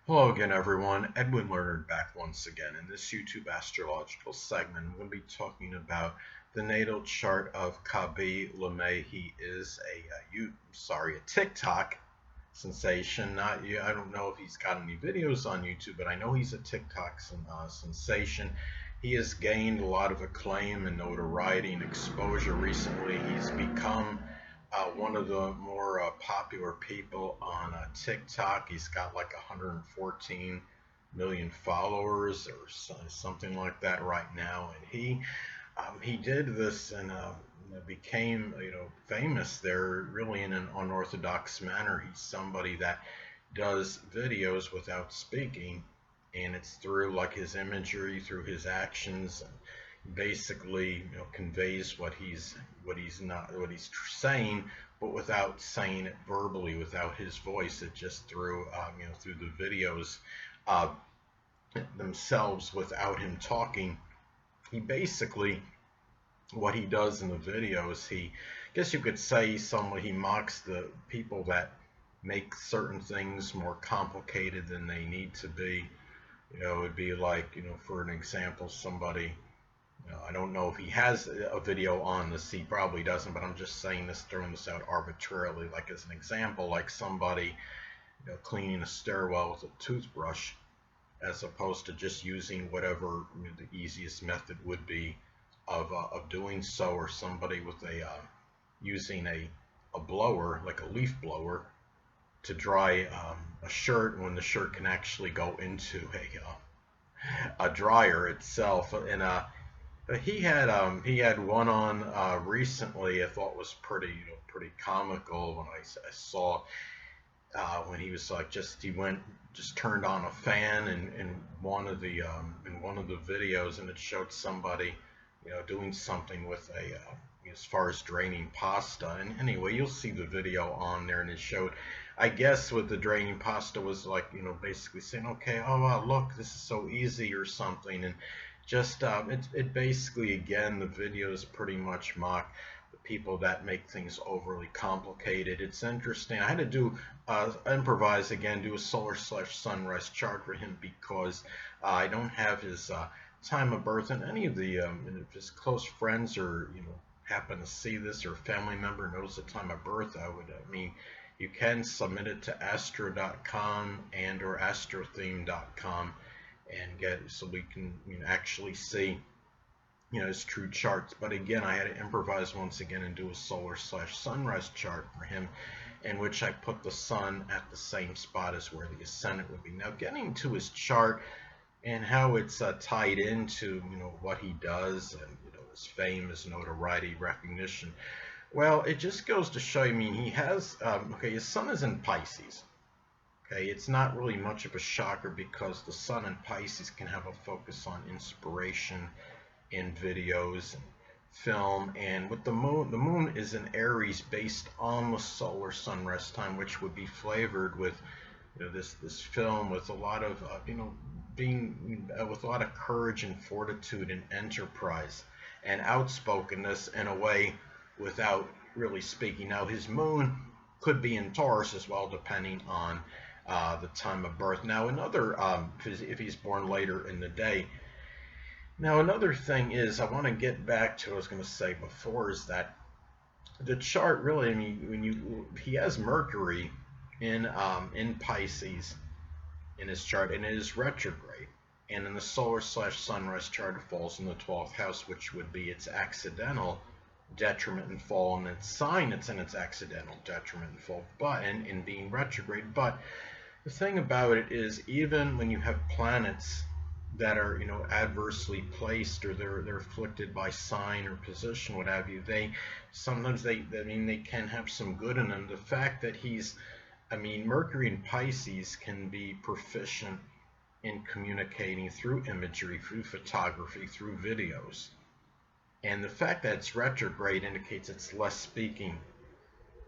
Hello again, everyone. Edwin Leonard back once again. In this YouTube astrological segment, I'm going to be talking about the natal chart of Khaby. He is a TikTok sensation. I don't know if he's got any videos on YouTube, but I know he's a TikTok sensation. He has gained a lot of acclaim and notoriety and exposure recently. He's become one of the more popular people on TikTok. He's got like 114 million followers or something like that right now, and he did this and became famous there really in an unorthodox manner. He's somebody that does videos without speaking, and it's through like his imagery, through his actions, and basically conveys what he's saying, but without saying it verbally, without his voice. It just through the videos uh, themselves, without him talking. He basically, what he does in the videos, I guess you could say he mocks the people that make certain things more complicated than they need to be. It'd be like, for an example, somebody, I don't know if he has a video on this. He probably doesn't, but I'm just saying this, throwing this out arbitrarily, like as an example, like somebody, cleaning a stairwell with a toothbrush, as opposed to just using whatever the easiest method would be of doing so, or somebody with using a blower, like a leaf blower, to dry a shirt when the shirt can actually go into a dryer itself. And he had one on recently. I thought was pretty comical when I saw when he was like just turned on a fan in one of the videos, and it showed somebody doing something with as far as draining pasta. And anyway, you'll see the video on there, and it showed, I guess, with the draining pasta was like, basically saying, okay, oh wow, look, this is so easy or something. And just it basically, again, the videos pretty much mock the people that make things overly complicated. It's interesting. I had to do improvise again, do a solar/sunrise chart for him, because I don't have his time of birth, and any of the if his close friends or happen to see this, or a family member knows the time of birth, I mean, you can submit it to astro.com and or astrotheme.com and get, so we can actually see his true charts. But again, I had to improvise once again and do a solar/sunrise chart for him, in which I put the sun at the same spot as where the ascendant would be. Now, getting to his chart and how it's tied into what he does, and his fame, his notoriety, recognition. Well, it just goes to show you. I mean, he has okay, his sun is in Pisces. Okay, it's not really much of a shocker, because the sun in Pisces can have a focus on inspiration in videos and film. And with the moon is in Aries, based on the solar sunrise time, which would be flavored with this film with a lot of being with a lot of courage and fortitude and enterprise and outspokenness in a way without really speaking. Now, his moon could be in Taurus as well, depending on the time of birth. Now, another if he's born later in the day. Now, another thing is, I want to get back to what I was going to say before, is that the chart really, I mean, he has Mercury in Pisces in his chart, and it is retrograde. And in the solar/sunrise chart, it falls in the 12th house, which would be its accidental detriment and fall, and its sign it's in its accidental detriment and fall, but in being retrograde. But the thing about it is, even when you have planets that are adversely placed, or they're afflicted by sign or position, what have you, they sometimes they can have some good in them. The fact that Mercury in Pisces can be proficient in communicating through imagery, through photography, through videos. And the fact that it's retrograde indicates it's less speaking.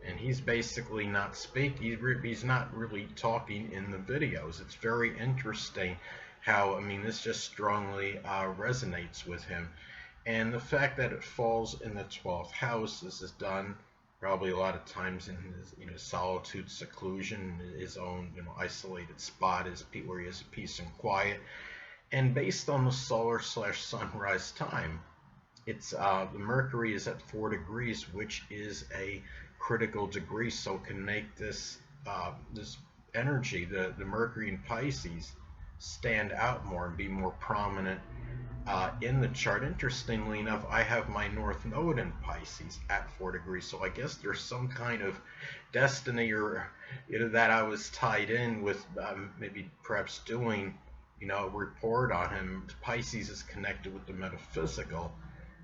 And he's basically not speaking. He's not really talking in the videos. It's very interesting how, this just strongly resonates with him. And the fact that it falls in the 12th house, this is done probably a lot of times in his, solitude, seclusion, his own, isolated spot is where he has peace and quiet. And based on the solar slash sunrise time, it's the Mercury is at 4 degrees, which is a critical degree, so it can make this energy, the Mercury in Pisces, stand out more and be more prominent in the chart. Interestingly enough, I have my North Node in Pisces at 4 degrees, so I guess there's some kind of destiny, or that I was tied in with, maybe perhaps doing, a report on him. Pisces is connected with the metaphysical,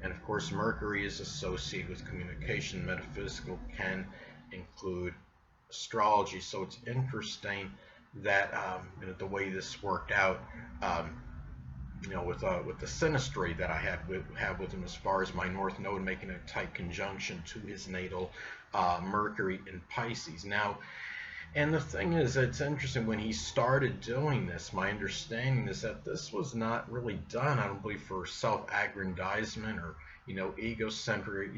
and of course, Mercury is associated with communication. Metaphysical can include astrology, so it's interesting that the way this worked out. With the synastry that I have with him, as far as my North Node making a tight conjunction to his natal Mercury in Pisces. Now, and the thing is, it's interesting, when he started doing this, my understanding is that this was not really done, I don't believe, for self-aggrandizement or egocentric,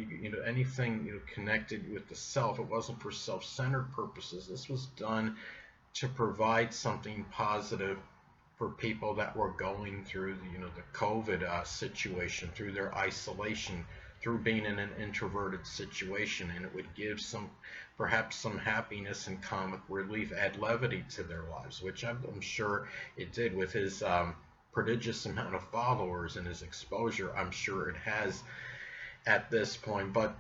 anything connected with the self. It wasn't for self-centered purposes. This was done to provide something positive for people that were going through the COVID situation, through their isolation, through being in an introverted situation, and it would give perhaps some happiness and comic relief, add levity to their lives, which I'm sure it did with his prodigious amount of followers and his exposure. I'm sure it has at this point. But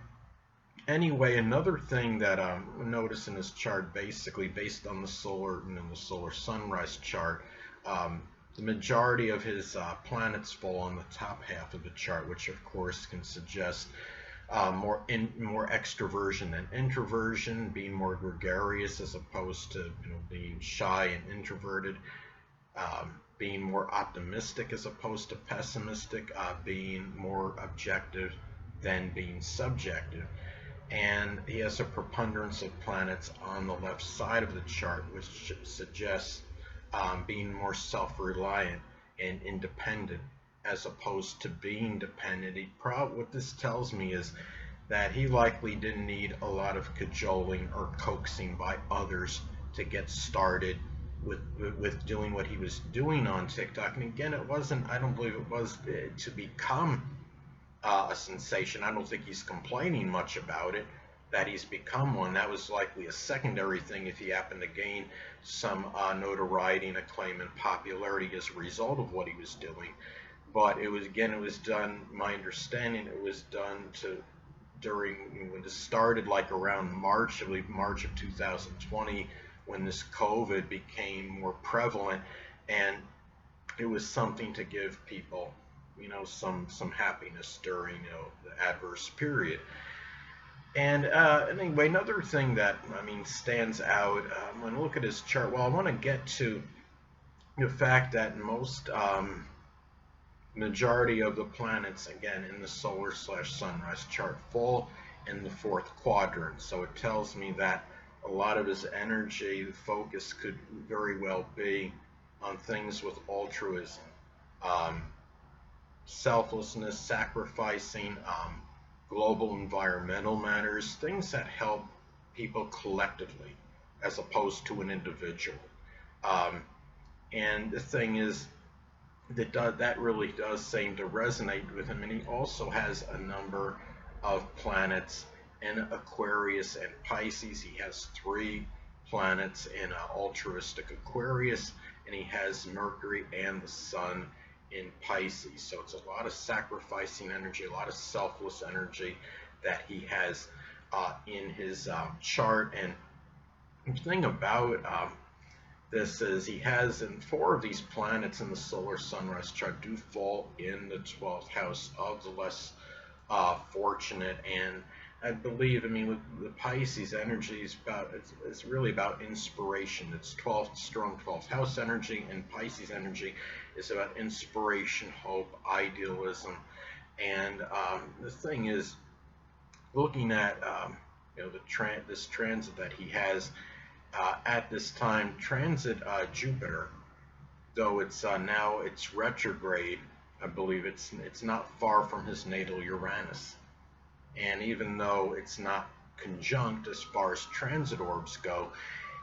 anyway, another thing that I noticed in his chart, basically based on the solar sunrise chart, the majority of his planets fall on the top half of the chart, which of course can suggest more extroversion than introversion, being more gregarious as opposed to being shy and introverted, being more optimistic as opposed to pessimistic, being more objective than being subjective. And he has a preponderance of planets on the left side of the chart, which suggests being more self-reliant and independent as opposed to being dependent. What this tells me is that he likely didn't need a lot of cajoling or coaxing by others to get started with doing what he was doing on TikTok. And again, I don't believe it was to become a sensation. I don't think he's complaining much about it, that he's become one. That was likely a secondary thing if he happened to gain some notoriety and acclaim and popularity as a result of what he was doing. But it was done, my understanding, it was done when this started, like around March, I believe March of 2020, when this COVID became more prevalent, and it was something to give people some happiness during the adverse period. And anyway, another thing that stands out when I look at his chart. Well, I want to get to the fact that most majority of the planets, again, in the solar slash sunrise chart, fall in the fourth quadrant. So it tells me that a lot of his energy, the focus, could very well be on things with altruism, selflessness, sacrificing, global environmental matters, things that help people collectively as opposed to an individual. And the thing is, that really does seem to resonate with him. And he also has a number of planets in Aquarius and Pisces. He has 3 planets in altruistic Aquarius, and he has Mercury and the Sun in Pisces. So it's a lot of sacrificing energy, a lot of selfless energy that he has in his chart. And the thing about this is he has, and 4 of these planets in the solar sunrise chart do fall in the 12th house of the less fortunate. And I believe, with the Pisces energy is it's really about inspiration. It's strong 12th house energy, and Pisces energy is about inspiration, hope, idealism. And the thing is, looking at this transit that he has at this time, transit Jupiter, though it's now it's retrograde. I believe it's not far from his natal Uranus. And even though it's not conjunct as far as transit orbs go,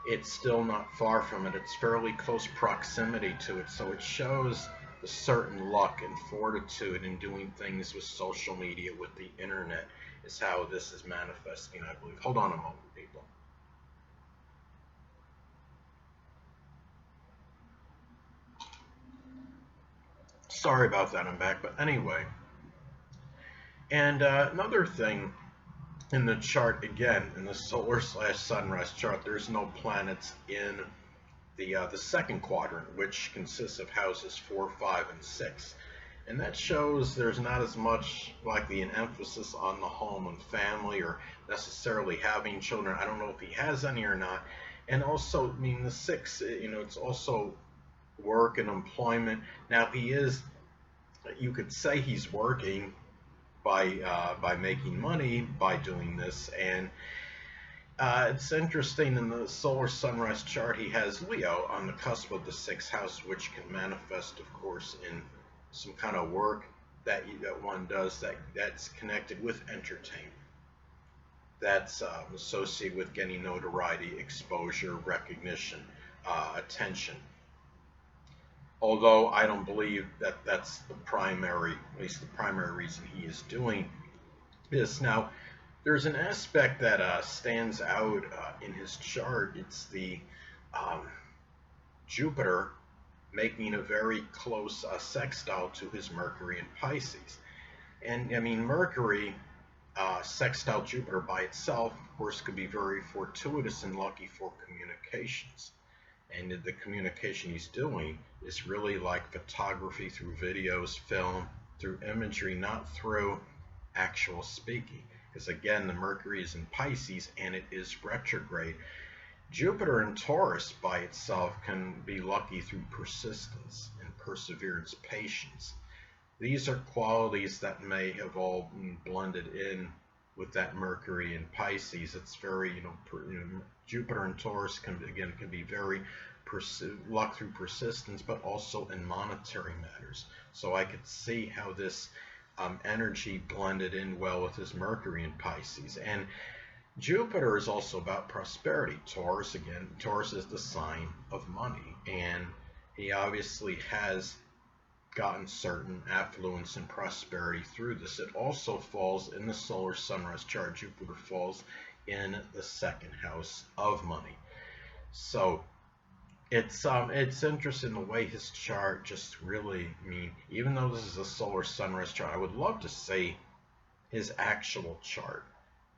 it's still not far from it. It's fairly close proximity to it, so it shows a certain luck and fortitude in doing things with social media, with the internet, is how this is manifesting, I believe. Hold on a moment, people. Sorry about that, I'm back. But anyway, and another thing in the chart, again, in the solar slash sunrise chart, there's no planets in the second quadrant, which consists of houses 4, 5, and 6. And that shows there's not as much likely an emphasis on the home and family or necessarily having children. I don't know if he has any or not. And also, I mean, the 6, it's also work and employment. Now, he is, you could say he's working by making money by doing this. And it's interesting, in the solar sunrise chart, he has Leo on the cusp of the 6th house, which can manifest, of course, in some kind of work that one does that's connected with entertainment. That's associated with getting notoriety, exposure, recognition, attention. Although I don't believe that that's the primary, at least the primary reason he is doing this. Now, there's an aspect that stands out in his chart. It's the Jupiter making a very close sextile to his Mercury in Pisces. And I mean, Mercury sextile Jupiter by itself, of course, could be very fortuitous and lucky for communications. And the communication he's doing is really like photography, through videos, film, through imagery, not through actual speaking. Because again, the Mercury is in Pisces and it is retrograde. Jupiter in Taurus by itself can be lucky through persistence and perseverance, patience. These are qualities that may have all blended in with that Mercury in Pisces. It's very, Jupiter in Taurus can be very luck through persistence, but also in monetary matters. So I could see how this energy blended in well with his Mercury in Pisces. And Jupiter is also about prosperity. Taurus is the sign of money, and he obviously has gotten certain affluence and prosperity through this. It also falls in the solar sunrise chart. Jupiter falls in the 2nd house of money. So it's interesting the way his chart just really, even though this is a solar sunrise chart, I would love to see his actual chart,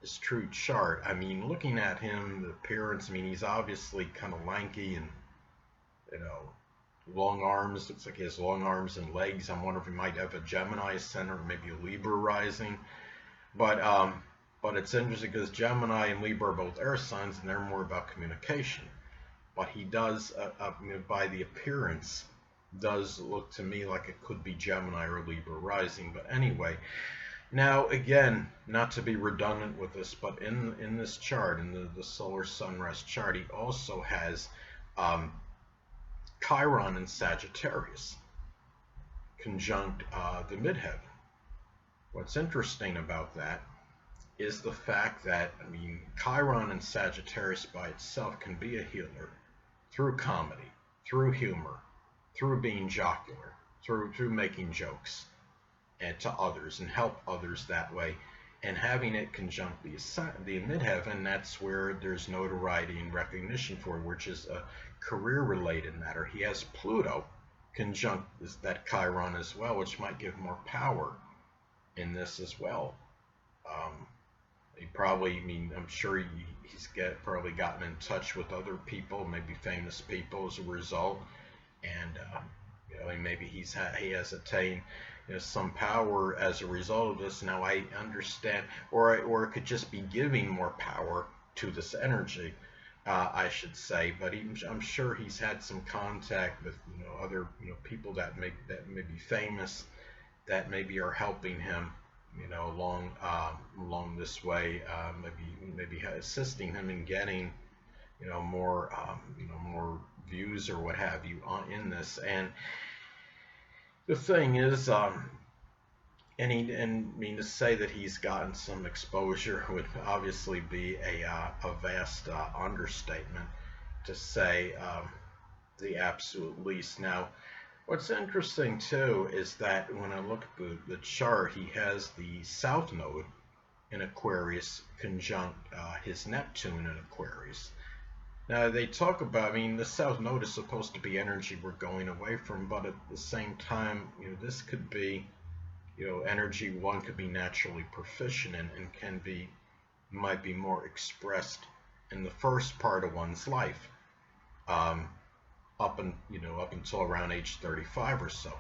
his true chart. I mean, looking at him, the appearance, he's obviously kind of lanky and, long arms. Looks like he has long arms and legs. I'm wondering if he might have a Gemini ascendant or maybe a Libra rising. But it's interesting because Gemini and Libra are both air signs, and they're more about communication. But he does, by the appearance, does look to me like it could be Gemini or Libra rising. But anyway, now again, not to be redundant with this, but in this chart, in the solar sunrise chart, he also has Chiron in Sagittarius conjunct the midheaven. What's interesting about that is the fact that, Chiron in Sagittarius by itself can be a healer through comedy, through humor, through being jocular, through making jokes and to others and help others that way. And having it conjunct the midheaven, that's where there's notoriety and recognition for, which is a career-related matter. He has Pluto conjunct that Chiron as well, which might give more power in this as well. He probably, I'm sure he's probably gotten in touch with other people, maybe famous people as a result, and maybe he has attained some power as a result of this. Now I understand, or it could just be giving more power to this energy, I should say. But I'm sure he's had some contact with other people that may be famous, that maybe are helping him along this way, maybe assisting him in getting more views or what have you in this. And the thing is, and I mean to say that he's gotten some exposure would obviously be a vast understatement to say the absolute least. Now, what's interesting too is that when I look at the chart, he has the South Node in Aquarius conjunct his Neptune in Aquarius. Now they talk about, I mean, the South Node is supposed to be energy we're going away from, but at the same time, this could be, energy one could be naturally proficient in and can be, might be more expressed in the first part of one's life, um, up until around age 35 or so.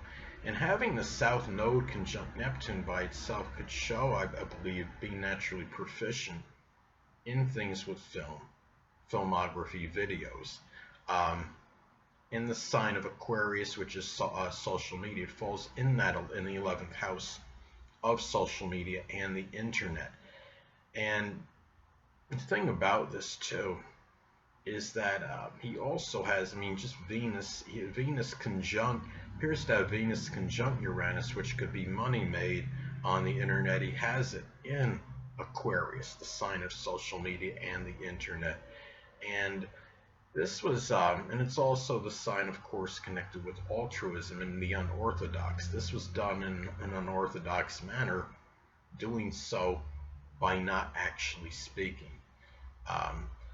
And having the South Node conjunct Neptune by itself could show, I believe, being naturally proficient in things with filmography, videos. Um, in the sign of Aquarius, which is social media, it falls in the 11th house of social media and the internet. And the thing about this too is that he also has, I mean, just Venus conjunct, appears to have Venus conjunct Uranus, which could be money made on the internet. He has it in Aquarius, the sign of social media and the internet. And this was, and it's also the sign, of course, connected with altruism and the unorthodox. This was done in an unorthodox manner, doing so by not actually speaking.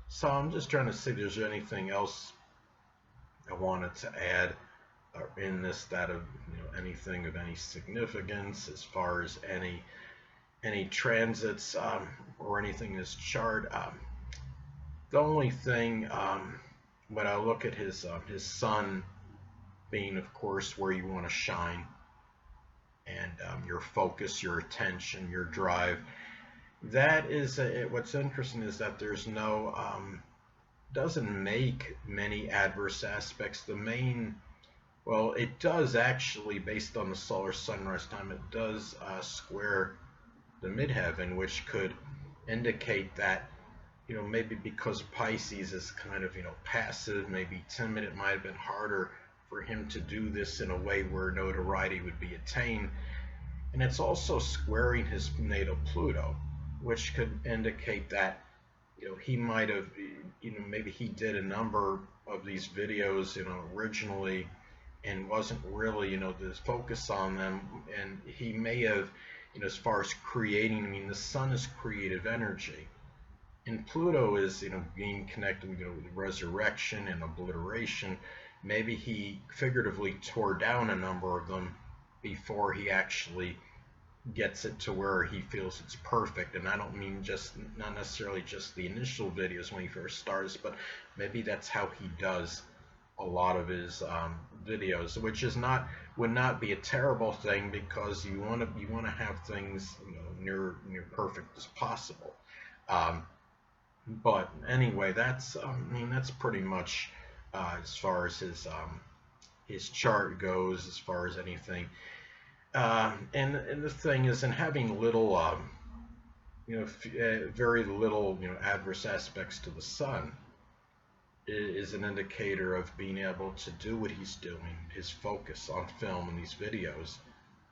So I'm just trying to see if there's anything else I wanted to add in this, that of anything of any significance as far as any transits or anything in his chart. The only thing when I look at his sun being, of course, where you want to shine, and your focus, your attention, your drive. That is what's interesting is that there's no doesn't make many adverse aspects. The main, well, it does actually, based on the solar sunrise time, it does square the midheaven, which could indicate that maybe because Pisces is kind of passive, maybe timid, it might have been harder for him to do this in a way where notoriety would be attained. And it's also squaring his natal Pluto, which could indicate that he might have, maybe he did a number of these videos originally and wasn't really the focus on them, and he may have as far as creating, I mean, the sun is creative energy, and Pluto is being connected with resurrection and obliteration. Maybe he figuratively tore down a number of them before he actually gets it to where he feels it's perfect. And I don't mean just, not necessarily just the initial videos when he first starts, but maybe that's how he does a lot of his videos, which is not, would not be a terrible thing, because you want to have things near perfect as possible. But anyway, that's I mean, that's pretty much as far as his chart goes, as far as anything. And the thing is, in having little, very little, adverse aspects to the sun, is an indicator of being able to do what he's doing. His focus on film and these videos,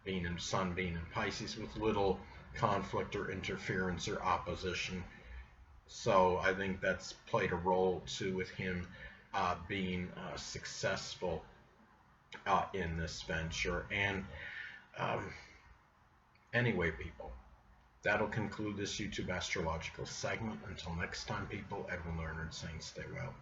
being in sun, being in Pisces, with little conflict or interference or opposition. So I think that's played a role too with him being successful in this venture. And anyway, people, that'll conclude this YouTube astrological segment. Until next time, people, Edwin Leonard saying stay well.